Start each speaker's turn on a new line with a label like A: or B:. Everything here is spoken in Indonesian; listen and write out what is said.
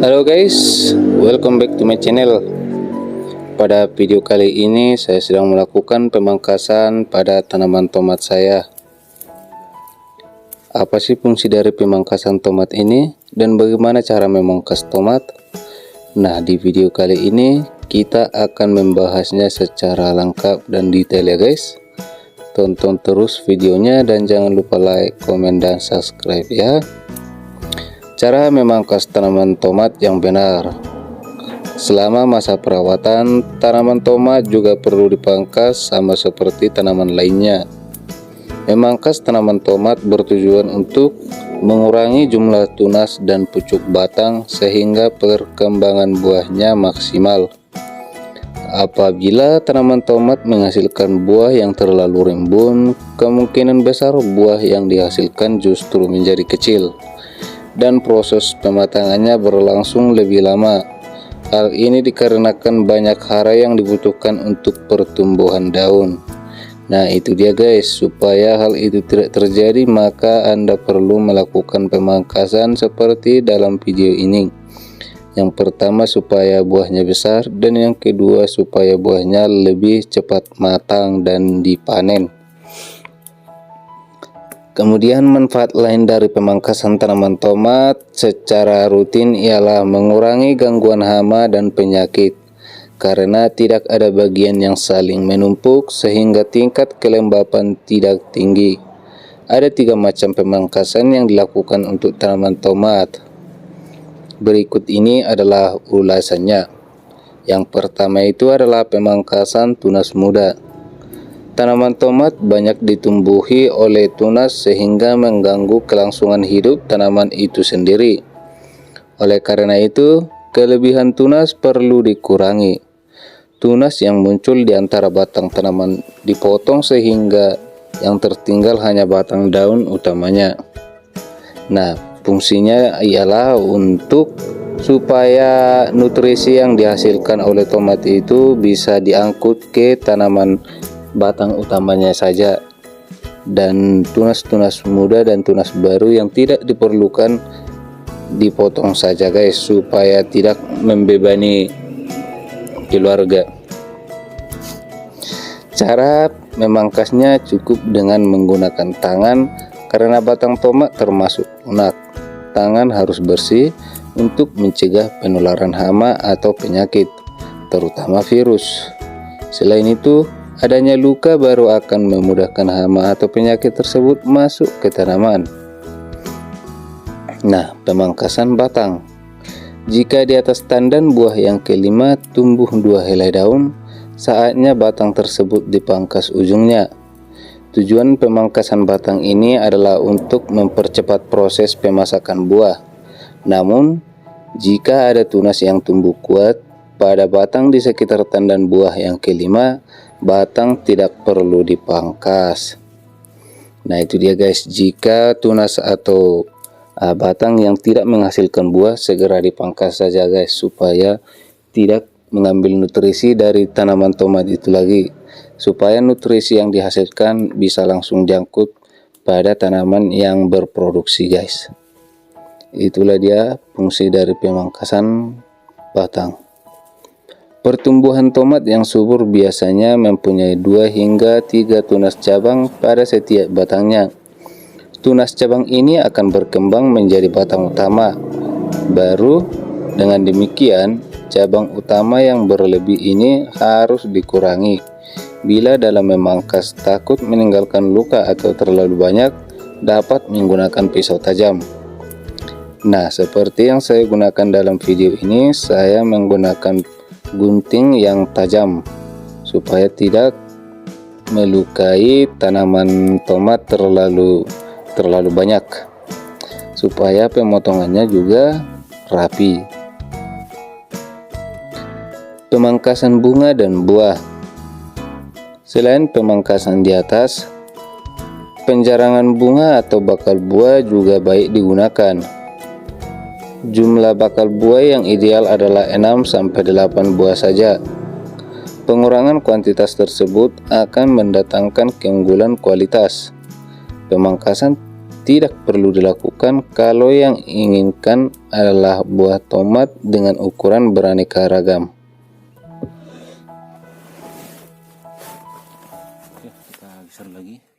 A: Halo guys, welcome back to my channel. Pada video kali ini saya sedang melakukan pemangkasan pada tanaman tomat saya. Apa sih fungsi dari pemangkasan tomat ini dan bagaimana cara memangkas tomat? Nah, di video kali ini kita akan membahasnya secara lengkap dan detail ya guys. Tonton terus videonya dan jangan lupa like, komen, dan subscribe ya. Cara memangkas tanaman tomat yang benar. Selama masa perawatan, tanaman tomat juga perlu dipangkas sama seperti tanaman lainnya. Memangkas tanaman tomat bertujuan untuk mengurangi jumlah tunas dan pucuk batang sehingga perkembangan buahnya maksimal. Apabila tanaman tomat menghasilkan buah yang terlalu rimbun, kemungkinan besar buah yang dihasilkan justru menjadi kecil dan proses pematangannya berlangsung lebih lama. Hal ini dikarenakan banyak hara yang dibutuhkan untuk pertumbuhan daun. Nah, itu dia guys, supaya hal itu tidak terjadi maka Anda perlu melakukan pemangkasan seperti dalam video ini. Yang pertama supaya buahnya besar, dan yang kedua supaya buahnya lebih cepat matang dan dipanen. Kemudian manfaat lain dari pemangkasan tanaman tomat secara rutin ialah mengurangi gangguan hama dan penyakit, karena tidak ada bagian yang saling menumpuk sehingga tingkat kelembapan tidak tinggi. Ada 3 macam pemangkasan yang dilakukan untuk tanaman tomat. Berikut ini adalah ulasannya. Yang pertama itu adalah pemangkasan tunas muda. Tanaman tomat banyak ditumbuhi oleh tunas sehingga mengganggu kelangsungan hidup tanaman itu sendiri. Oleh karena itu, kelebihan tunas perlu dikurangi. Tunas yang muncul di antara batang tanaman dipotong sehingga yang tertinggal hanya batang daun utamanya. Nah, fungsinya ialah untuk supaya nutrisi yang dihasilkan oleh tomat itu bisa diangkut ke tanaman batang utamanya saja, dan tunas-tunas muda dan tunas baru yang tidak diperlukan dipotong saja guys, supaya tidak membebani keluarga. Cara memangkasnya cukup dengan menggunakan tangan karena batang tomat termasuk lunak. Tangan harus bersih untuk mencegah penularan hama atau penyakit, terutama virus. Selain itu, adanya luka baru akan memudahkan hama atau penyakit tersebut masuk ke tanaman. Nah, pemangkasan batang. Jika di atas tandan buah yang kelima tumbuh 2 helai daun, saatnya batang tersebut dipangkas ujungnya. Tujuan pemangkasan batang ini adalah untuk mempercepat proses pemasakan buah. Namun, jika ada tunas yang tumbuh kuat pada batang di sekitar tandan buah yang kelima, batang tidak perlu dipangkas. Nah, itu dia guys, jika tunas atau batang yang tidak menghasilkan buah segera dipangkas saja guys, supaya tidak mengambil nutrisi dari tanaman tomat itu lagi, supaya nutrisi yang dihasilkan bisa langsung diangkut pada tanaman yang berproduksi guys. Itulah dia fungsi dari pemangkasan batang. Pertumbuhan tomat yang subur biasanya mempunyai 2 hingga 3 tunas cabang pada setiap batangnya. Tunas cabang ini akan berkembang menjadi batang utama. Baru dengan demikian, cabang utama yang berlebih ini harus dikurangi. Bila dalam memangkas takut meninggalkan luka atau terlalu banyak, dapat menggunakan pisau tajam. Nah, seperti yang saya gunakan dalam video ini, saya menggunakan gunting yang tajam supaya tidak melukai tanaman tomat terlalu banyak, supaya pemotongannya juga rapi. Pemangkasan bunga dan buah. Selain pemangkasan di atas, penjarangan bunga atau bakal buah juga baik digunakan. Jumlah bakal buah yang ideal adalah 6-8 buah saja. Pengurangan kuantitas tersebut akan mendatangkan keunggulan kualitas. Pemangkasan tidak perlu dilakukan kalau yang inginkan adalah buah tomat dengan ukuran beraneka ragam.
B: Oke, kita geser lagi.